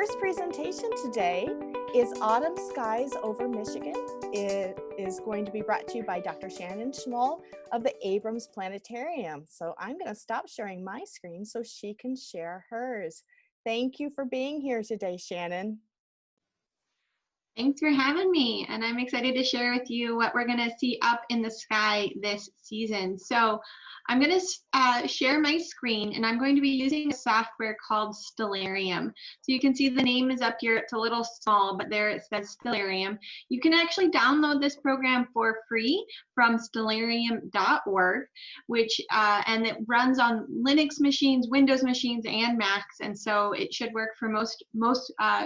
first presentation today is Autumn Skies over Michigan. It is going to be brought to you by Dr. Shannon Schmoll of the Abrams Planetarium. So I'm going to stop sharing my screen so she can share hers. Thank you for being here today, Shannon. Thanks for having me, and I'm excited to share with you what we're going to see up in the sky this season. So I'm going to share my screen, and I'm going to be using a software called Stellarium. So you can see the name is up here. It's a little small, but there it says Stellarium. You can actually download this program for free from stellarium.org, which and it runs on Linux machines, Windows machines, and Macs, and so it should work for most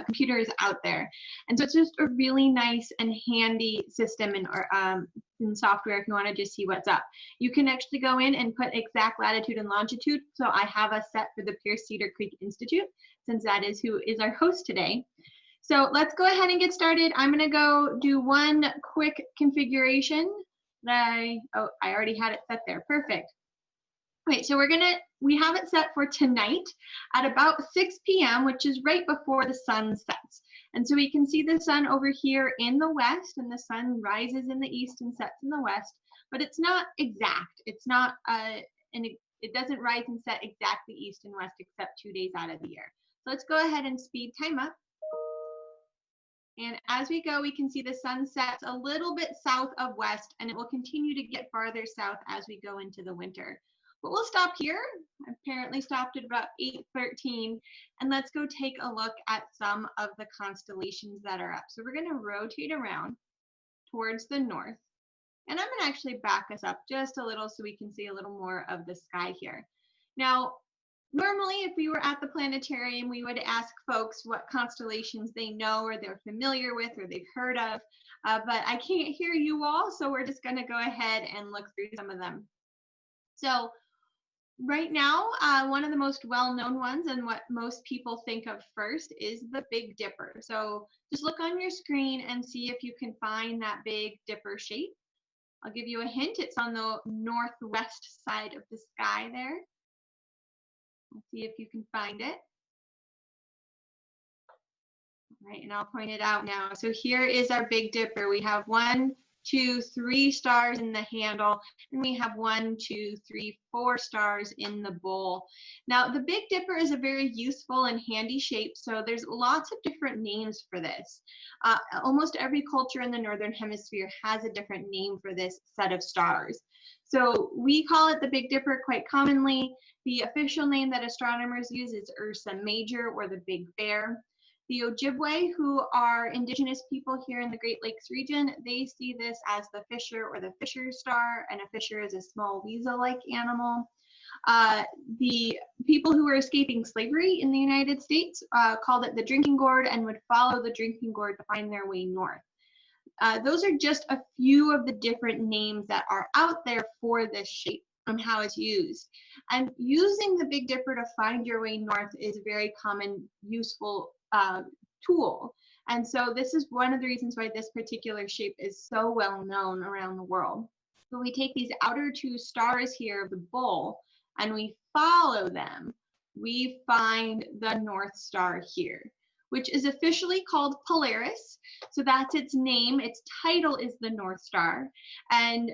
computers out there. And so it's just a really nice and handy system in software if you want to just see what's up. You can actually go in and put exact latitude and longitude. So I have us set for the Pierce Cedar Creek Institute, since that is who is our host today. So let's go ahead and get started. I'm going to go do one quick configuration. I already had it set there. Perfect. Okay, so we have it set for tonight at about 6 p.m., which is right before the sun sets. And so we can see the sun over here in the west, and the sun rises in the east and sets in the west, but it's not exact. It's not, it doesn't rise and set exactly east and west except 2 days out of the year. So let's go ahead and speed time up. And as we go, we can see the sun sets a little bit south of west, and it will continue to get farther south as we go into the winter. But we'll stop here. I apparently stopped at about 8:13, and let's go take a look at some of the constellations that are up. So we're going to rotate around towards the north, and I'm going to actually back us up just a little so we can see a little more of the sky here. Now, normally if we were at the planetarium, we would ask folks what constellations they know or they're familiar with or they've heard of, but I can't hear you all, so we're just going to go ahead and look through some of them. So right now, one of the most well-known ones and what most people think of first is the Big Dipper. So just look on your screen and see if you can find that Big Dipper shape. I'll give you a hint. It's on the northwest side of the sky there. Let's see if you can find it. All right, and I'll point it out now. So here is our Big Dipper. We have 1, 2, 3 stars in the handle, and we have 1, 2, 3, 4 stars in the bowl. Now, the Big Dipper is a very useful and handy shape, so there's lots of different names for this. Almost every culture in the Northern Hemisphere has a different name for this set of stars. So we call it the Big Dipper quite commonly. The official name that astronomers use is Ursa Major, or the Big Bear. The Ojibwe, who are indigenous people here in the Great Lakes region, they see this as the Fisher or the Fisher star, and a fisher is a small weasel-like animal. The people who were escaping slavery in the United States called it the Drinking Gourd and would follow the Drinking Gourd to find their way north. Those are just a few of the different names that are out there for this shape and how it's used. And using the Big Dipper to find your way north is a very common, useful tool. And so this is one of the reasons why this particular shape is so well known around the world. So we take these outer 2 stars here of the bowl and we follow them. We find the North Star here, which is officially called Polaris. So that's its name. Its title is the North Star. And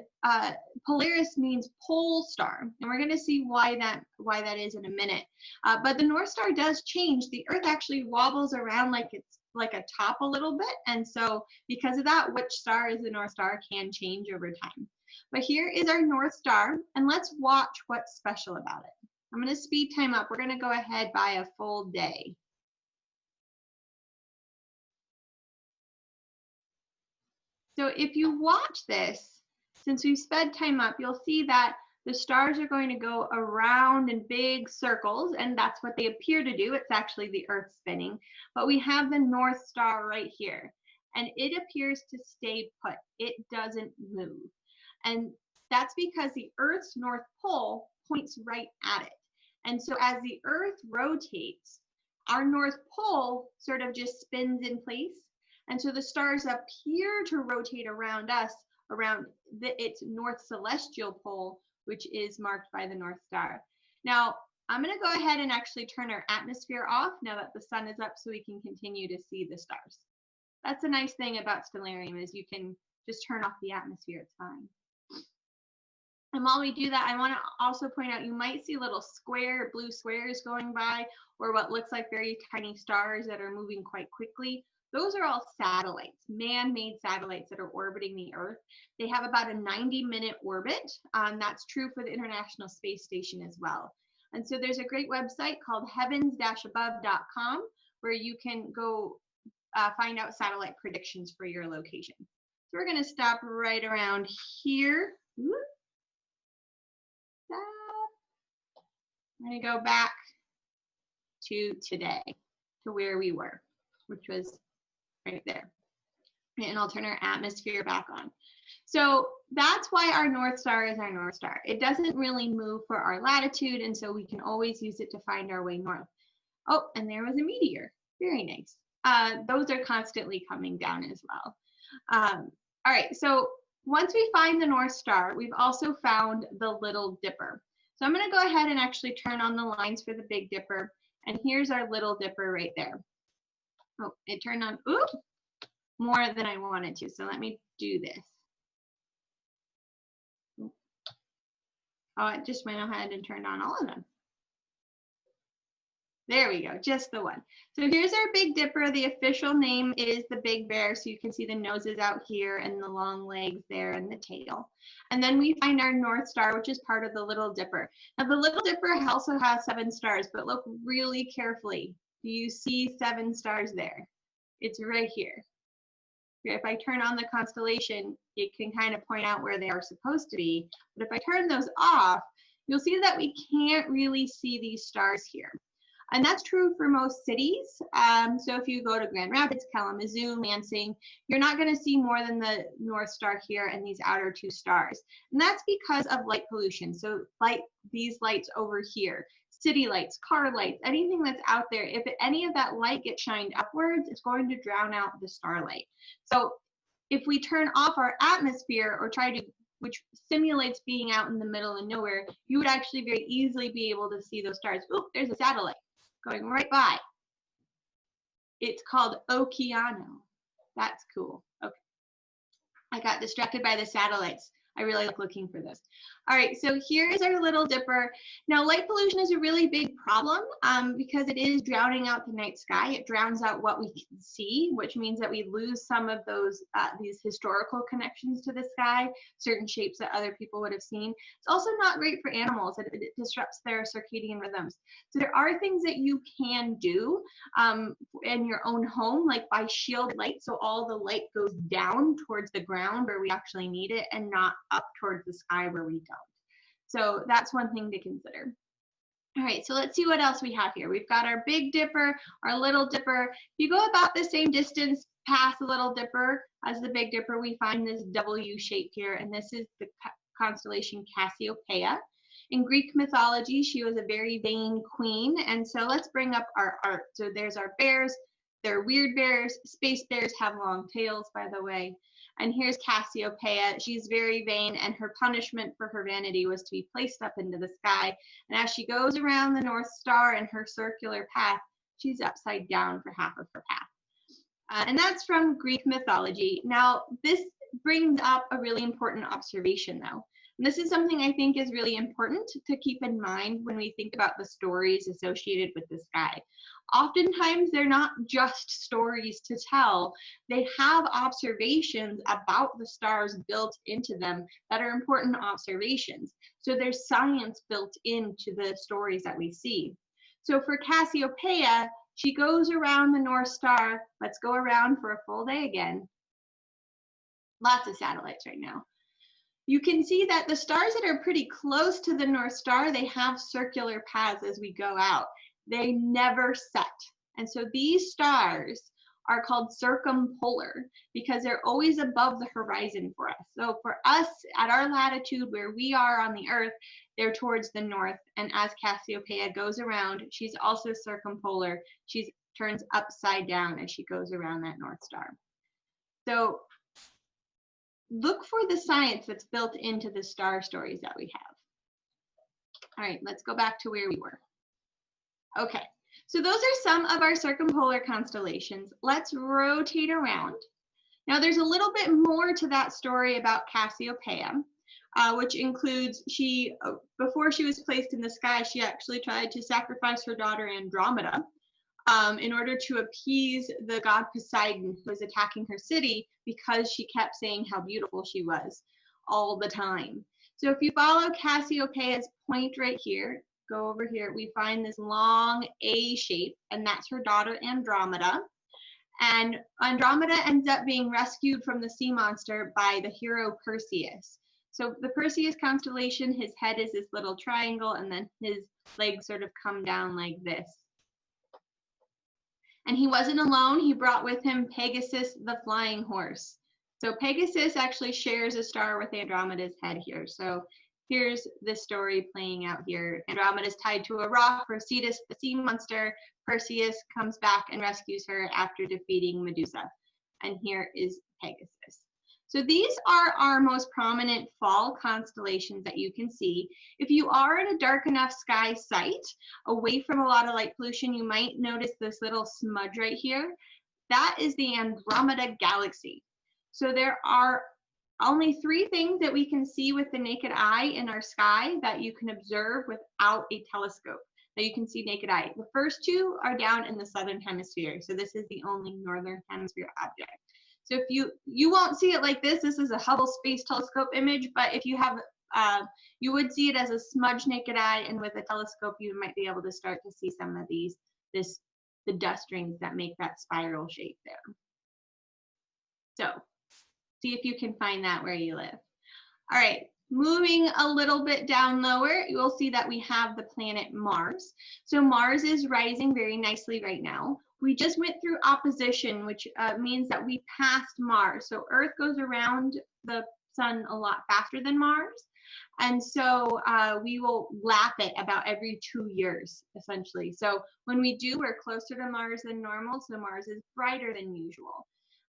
Polaris means pole star. And we're going to see why that is in a minute. But the North Star does change. The Earth actually wobbles around like it's like a top a little bit. And so because of that, which star is the North Star can change over time. But here is our North Star. And let's watch what's special about it. I'm going to speed time up. We're going to go ahead by a full day. So if you watch this, since we've sped time up, you'll see that the stars are going to go around in big circles, and that's what they appear to do. It's actually the Earth spinning. But we have the North Star right here, and it appears to stay put. It doesn't move. And that's because the Earth's North Pole points right at it. And so as the Earth rotates, our North Pole sort of just spins in place. And so the stars appear to rotate around us, around its north celestial pole, which is marked by the North Star. Now, I'm going to go ahead and actually turn our atmosphere off now that the sun is up so we can continue to see the stars. That's a nice thing about Stellarium is you can just turn off the atmosphere, it's fine. And while we do that, I want to also point out you might see little blue squares going by, or what looks like very tiny stars that are moving quite quickly. Those are all satellites, man-made satellites that are orbiting the Earth. They have about a 90-minute orbit. That's true for the International Space Station as well. And so there's a great website called heavens-above.com where you can go find out satellite predictions for your location. So we're going to stop right around here. I'm going to go back to today, to where we were, which was right there. And I'll turn our atmosphere back on. So that's why our North Star is our North Star. It doesn't really move for our latitude, and so we can always use it to find our way north. Oh, and there was a meteor. Very nice. Those are constantly coming down as well. All right, so once we find the North Star, we've also found the Little Dipper. So I'm going to go ahead and actually turn on the lines for the Big Dipper. And here's our Little Dipper right there. Oh, it turned on more than I wanted to. So let me do this. Oh, it just went ahead and turned on all of them. There we go, just the one. So here's our Big Dipper. The official name is the Big Bear, so you can see the noses out here and the long legs there and the tail. And then we find our North Star, which is part of the Little Dipper. Now the Little Dipper also has 7 stars, but look really carefully. Do you see 7 stars there? It's right here. If I turn on the constellation, it can kind of point out where they are supposed to be. But if I turn those off, you'll see that we can't really see these stars here. And that's true for most cities. So if you go to Grand Rapids, Kalamazoo, Lansing, you're not going to see more than the North Star here and these outer 2 stars. And that's because of light pollution. So like these lights over here, city lights, car lights, anything that's out there, if any of that light gets shined upwards, it's going to drown out the starlight. So if we turn off our atmosphere or try to, which simulates being out in the middle of nowhere, you would actually very easily be able to see those stars. Oh, there's a satellite going right by. It's called Okeano. That's cool. Okay. I got distracted by the satellites. I really like looking for this. All right, so here's our Little Dipper. Now, light pollution is a really big problem because it is drowning out the night sky. It drowns out what we can see, which means that we lose some of those these historical connections to the sky, certain shapes that other people would have seen. It's also not great for animals. It disrupts their circadian rhythms. So there are things that you can do in your own home, like by shield light, so all the light goes down towards the ground where we actually need it and not up towards the sky where we don't. So that's one thing to consider. All right, so let's see what else we have here. We've got our Big Dipper, our Little Dipper. If you go about the same distance past the Little Dipper as the Big Dipper, we find this W shape here, and this is the constellation Cassiopeia. In Greek mythology, she was a very vain queen, and so let's bring up our art. So there's our bears. They're weird bears. Space bears have long tails, by the way. And here's Cassiopeia. She's very vain, and her punishment for her vanity was to be placed up into the sky. And as she goes around the North Star in her circular path, she's upside down for half of her path. And that's from Greek mythology. Now, this brings up a really important observation, though. And this is something I think is really important to keep in mind when we think about the stories associated with the sky. Oftentimes, they're not just stories to tell. They have observations about the stars built into them that are important observations. So there's science built into the stories that we see. So for Cassiopeia, she goes around the North Star. Let's go around for a full day again. Lots of satellites right now. You can see that the stars that are pretty close to the North Star, they have circular paths as we go out. They never set. And so these stars are called circumpolar because they're always above the horizon for us. So for us at our latitude where we are on the Earth, they're towards the north. And as Cassiopeia goes around, she's also circumpolar. She turns upside down as she goes around that North Star. So look for the science that's built into the star stories that we have. All right, let's go back to where we were. Okay, so those are some of our circumpolar constellations. Let's rotate around. Now there's a little bit more to that story about Cassiopeia, which includes before she was placed in the sky, she actually tried to sacrifice her daughter Andromeda in order to appease the god Poseidon, who was attacking her city because she kept saying how beautiful she was all the time. So if you follow Cassiopeia's point right here, go over here, we find this long A shape, and that's her daughter Andromeda. And Andromeda ends up being rescued from the sea monster by the hero Perseus. So the Perseus constellation, his head is this little triangle, and then his legs sort of come down like this. And he wasn't alone. He brought with him Pegasus, the flying horse. So Pegasus actually shares a star with Andromeda's head here. So here's the story playing out here. Andromeda's tied to a rock. Perseus, the sea monster. Perseus comes back and rescues her after defeating Medusa. And here is Pegasus. So these are our most prominent fall constellations that you can see. If you are in a dark enough sky site, away from a lot of light pollution, you might notice this little smudge right here. That is the Andromeda galaxy. So there are only 3 things that we can see with the naked eye in our sky that you can observe without a telescope, that you can see naked eye. The first 2 are down in the southern hemisphere. So this is the only northern hemisphere object. So if you won't see it like this is a Hubble Space Telescope image, but if you have, you would see it as a smudge naked eye, and with a telescope, you might be able to start to see some of the dust rings that make that spiral shape there. So see if you can find that where you live. All right, moving a little bit down lower, you will see that we have the planet Mars. So Mars is rising very nicely right now. We just went through opposition, which means that we passed Mars. So Earth goes around the sun a lot faster than Mars. And so we will lap it about every 2 years, essentially. So when we do, we're closer to Mars than normal. So Mars is brighter than usual.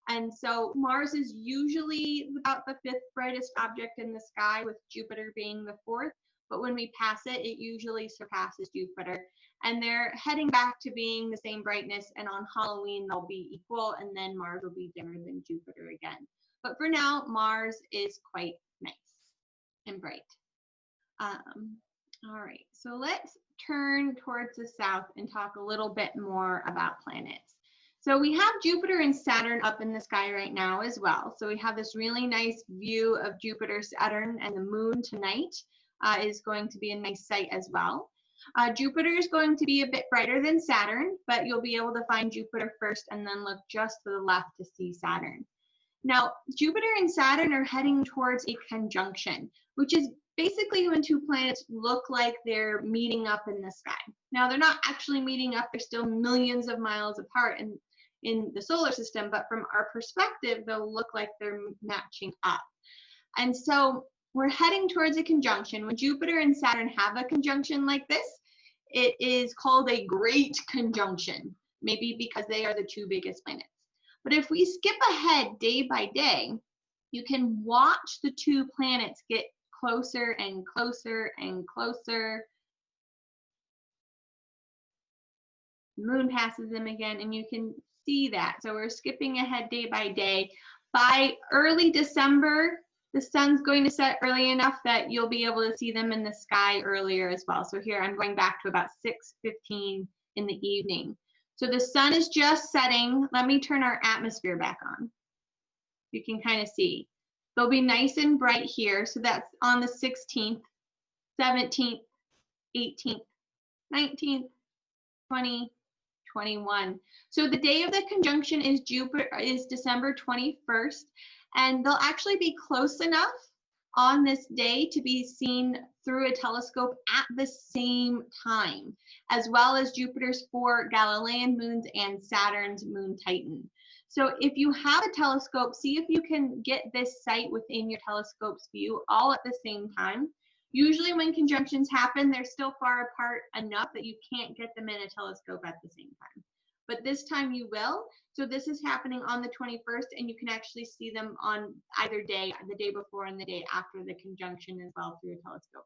And so Mars is usually about the 5th brightest object in the sky, with Jupiter being the 4th. But when we pass it, it usually surpasses Jupiter. And they're heading back to being the same brightness, and on Halloween they'll be equal, and then Mars will be dimmer than Jupiter again. But for now, Mars is quite nice and bright. All right, so let's turn towards the south and talk a little bit more about planets. So we have Jupiter and Saturn up in the sky right now as well. So we have this really nice view of Jupiter, Saturn, and the moon tonight is going to be a nice sight as well. Jupiter is going to be a bit brighter than Saturn, but you'll be able to find Jupiter first and then look just to the left to see Saturn. Now, Jupiter and Saturn are heading towards a conjunction, which is basically when 2 planets look like they're meeting up in the sky. Now, they're not actually meeting up. They're still millions of miles apart in the solar system, but from our perspective, they'll look like they're matching up. And so we're heading towards a conjunction. When Jupiter and Saturn have a conjunction like this, it is called a great conjunction, maybe because they are the 2 biggest planets. But if we skip ahead day by day, you can watch the 2 planets get closer and closer and closer. The moon passes them again, and you can see that. So we're skipping ahead day by day. By early December, the sun's going to set early enough that you'll be able to see them in the sky earlier as well. So here I'm going back to about 6:15 in the evening. So the sun is just setting. Let me turn our atmosphere back on. You can kind of see. They'll be nice and bright here. So that's on the 16th, 17th, 18th, 19th, 20, 21. So the day of the conjunction is December 21st, and they'll actually be close enough on this day to be seen through a telescope at the same time, as well as Jupiter's 4 Galilean moons and Saturn's moon Titan. So if you have a telescope, see if you can get this sight within your telescope's view all at the same time. Usually when conjunctions happen, they're still far apart enough that you can't get them in a telescope at the same time. But this time you will. So this is happening on the 21st, and you can actually see them on either day, the day before and the day after the conjunction as well through a telescope.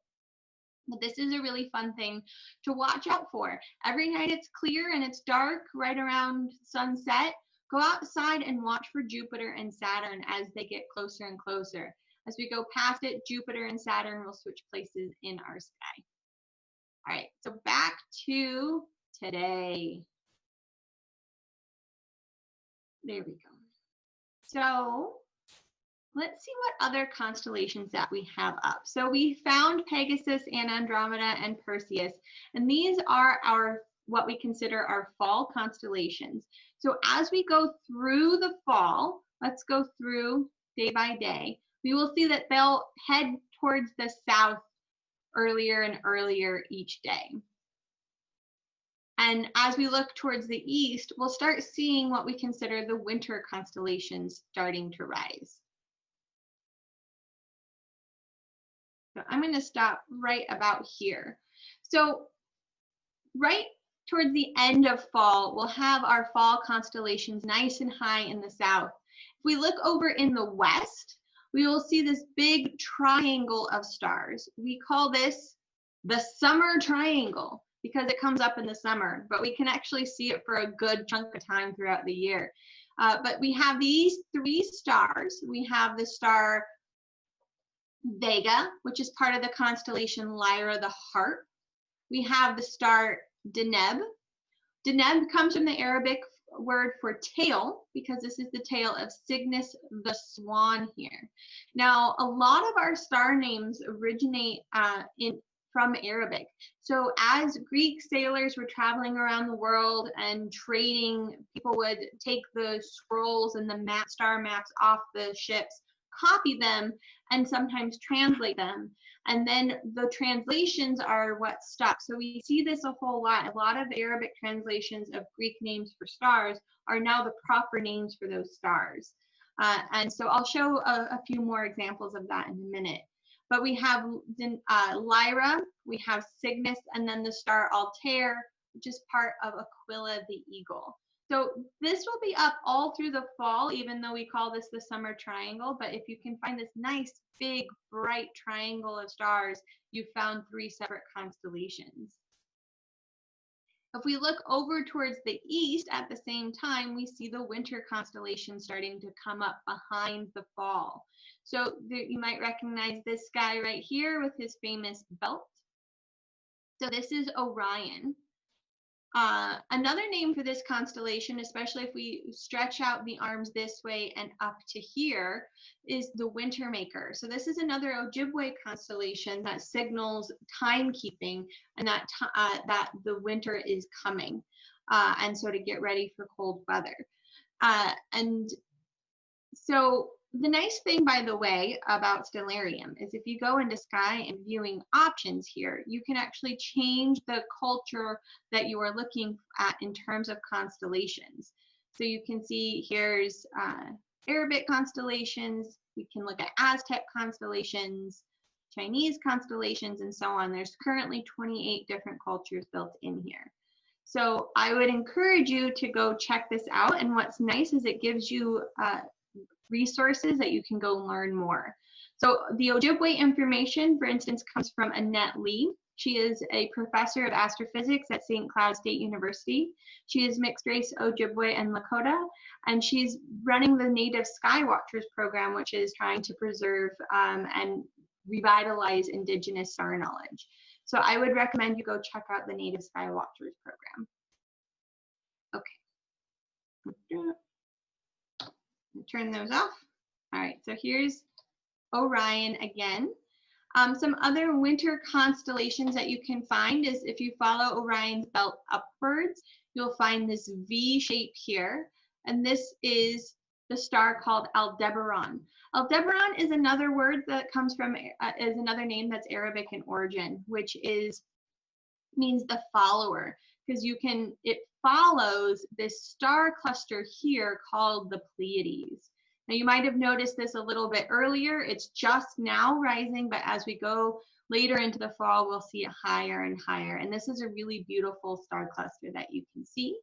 But this is a really fun thing to watch out for. Every night it's clear and it's dark right around sunset. Go outside and watch for Jupiter and Saturn as they get closer and closer. As we go past it, Jupiter and Saturn will switch places in our sky. All right, so back to today. There we go. So let's see what other constellations that we have up. So we found Pegasus and Andromeda and Perseus, and these are our what we consider our fall constellations. So as we go through the fall, let's go through day by day, we will see that they'll head towards the south earlier and earlier each day. And as we look towards the east, we'll start seeing what we consider the winter constellations starting to rise. So I'm going to stop right about here. So right towards the end of fall, we'll have our fall constellations nice and high in the south. If we look over in the west, we will see this big triangle of stars. We call this the summer triangle because it comes up in the summer, but we can actually see it for a good chunk of time throughout the year. But we have these three stars. We have the star Vega, which is part of the constellation Lyra, the Harp. We have the star Deneb. Deneb comes from the Arabic word for tail because this is the tail of Cygnus the swan here. Now, a lot of our star names originate from Arabic. So as Greek sailors were traveling around the world and trading, people would take the scrolls and the star maps off the ships, copy them, and sometimes translate them. And then the translations are what stuck. So we see this a whole lot. A lot of Arabic translations of Greek names for stars are now the proper names for those stars. And so I'll show a few more examples of that in a minute. But we have Lyra, we have Cygnus, and then the star Altair, which is part of Aquila the eagle. So this will be up all through the fall, even though we call this the summer triangle. But if you can find this nice, big, bright triangle of stars, you found three separate constellations. If we look over towards the east at the same time, we see the winter constellation starting to come up behind the fall. So you might recognize this guy right here with his famous belt. So this is Orion. Another name for this constellation, especially if we stretch out the arms this way and up to here, is the Winter Maker. So this is another Ojibwe constellation that signals timekeeping and that the winter is coming, and so to get ready for cold weather. And so the nice thing, by the way, about Stellarium is if you go into sky and viewing options here, you can actually change the culture that you are looking at in terms of constellations. So you can see here's Arabic constellations, we can look at Aztec constellations, Chinese constellations, and so on. There's currently 28 different cultures built in here. So I would encourage you to go check this out. And what's nice is it gives you resources that you can go learn more. So the Ojibwe information, for instance, comes from Annette Lee. She is a professor of astrophysics at St. Cloud State University. She is mixed race Ojibwe and Lakota, and she's running the Native Skywatchers program, which is trying to preserve and revitalize Indigenous star knowledge. So I would recommend you go check out the Native Skywatchers program. Okay. Turn those off. All right, so here's Orion again. Some other winter constellations that you can find is if you follow Orion's belt upwards, you'll find this V shape here, and this is the star called Aldebaran. Aldebaran is another word that comes from, is another name that's Arabic in origin, which means the follower, because it follows this star cluster here called the Pleiades. Now you might have noticed this a little bit earlier. It's just now rising, but as we go later into the fall, we'll see it higher and higher. And this is a really beautiful star cluster that you can see.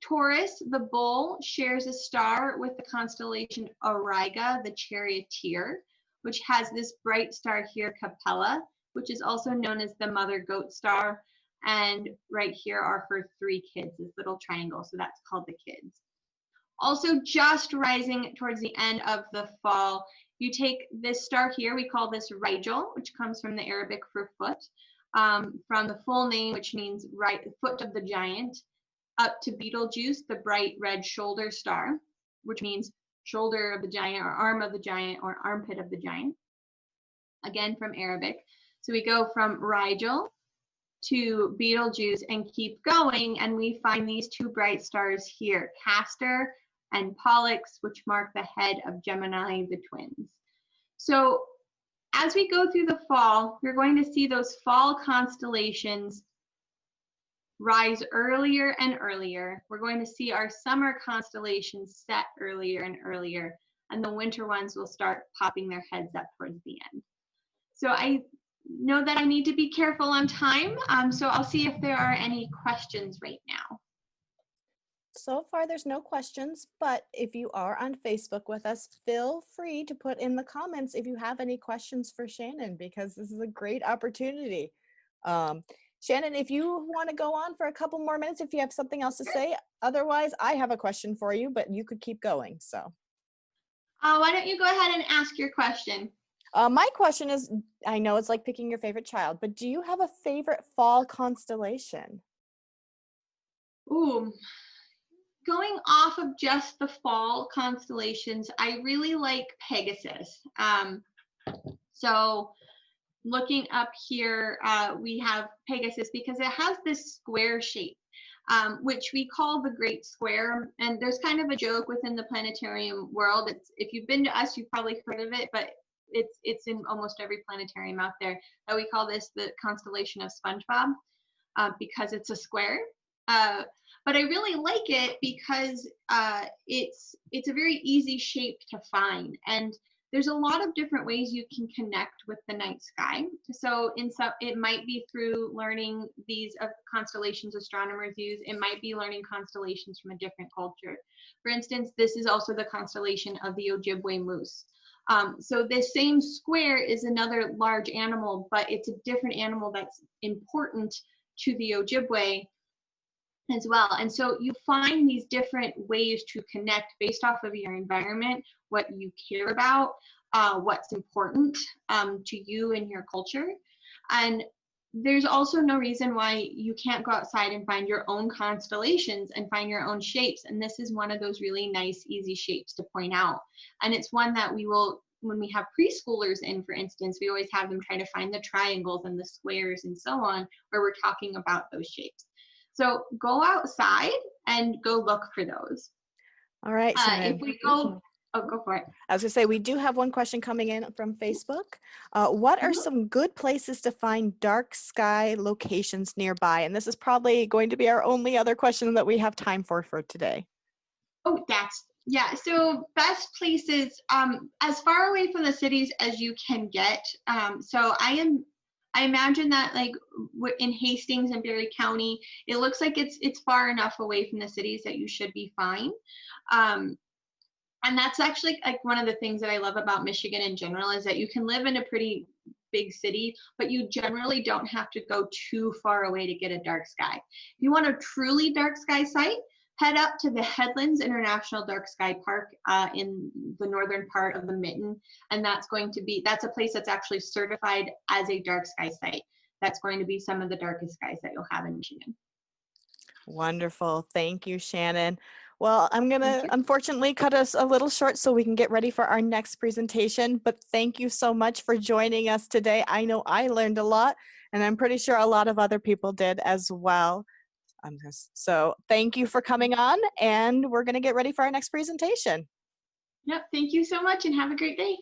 Taurus, the bull, shares a star with the constellation Auriga, the charioteer, which has this bright star here, Capella. which is also known as the mother goat star. And right here are her 3 kids, this little triangle. So that's called the kids. Also, just rising towards the end of the fall, you take this star here, we call this Rigel, which comes from the Arabic for foot, from the full name, which means right foot of the giant, up to Betelgeuse, the bright red shoulder star, which means shoulder of the giant or arm of the giant or armpit of the giant, again from Arabic. So we go from Rigel to Betelgeuse and keep going, and we find these 2 bright stars here, Castor and Pollux, which mark the head of Gemini, the twins. So as we go through the fall, we're going to see those fall constellations rise earlier and earlier. We're going to see our summer constellations set earlier and earlier, and the winter ones will start popping their heads up towards the end. So I know that I need to be careful on time, so I'll see if there are any questions right now. So far, there's no questions, but if you are on Facebook with us, feel free to put in the comments if you have any questions for Shannon, because this is a great opportunity. Shannon, if you want to go on for a couple more minutes, if you have something else to say, otherwise I have a question for you, but you could keep going. So why don't you go ahead and ask your question? My question is, I know it's like picking your favorite child, but do you have a favorite fall constellation? Ooh, going off of just the fall constellations, I really like Pegasus. So looking up here, we have Pegasus because it has this square shape, which we call the Great Square. And there's kind of a joke within the planetarium world. If you've been to us, you've probably heard of it, but it's in almost every planetarium out there, that we call this the constellation of SpongeBob, because it's a square. But I really like it because it's a very easy shape to find, and there's a lot of different ways you can connect with the night sky. So it might be through learning these constellations astronomers use. It might be learning constellations from a different culture. For instance, this is also the constellation of the Ojibwe moose. So this same square is another large animal, but it's a different animal that's important to the Ojibwe as well. And so you find these different ways to connect based off of your environment, what you care about, what's important to you and your culture. And there's also no reason why you can't go outside and find your own constellations and find your own shapes. And this is one of those really nice, easy shapes to point out. And it's one that we will, when we have preschoolers in, for instance, we always have them try to find the triangles and the squares and so on, where we're talking about those shapes. So go outside and go look for those. All right, Shannon. If we go, go for it. I was gonna say, we do have one question coming in from Facebook. What are some good places to find dark sky locations nearby? And this is probably going to be our only other question that we have time for today. Oh, yeah. So best places, as far away from the cities as you can get. So I imagine that like in Hastings and Berry County, it looks like it's far enough away from the cities that you should be fine. And that's actually like one of the things that I love about Michigan in general, is that you can live in a pretty big city, but you generally don't have to go too far away to get a dark sky. If you want a truly dark sky site, head up to the Headlands International Dark Sky Park in the northern part of the Mitten. And that's a place that's actually certified as a dark sky site. That's going to be some of the darkest skies that you'll have in Michigan. Wonderful. Thank you, Shannon. Well, I'm going to unfortunately cut us a little short so we can get ready for our next presentation. But thank you so much for joining us today. I know I learned a lot, and I'm pretty sure a lot of other people did as well. So thank you for coming on, and we're going to get ready for our next presentation. Yep. Thank you so much, and have a great day.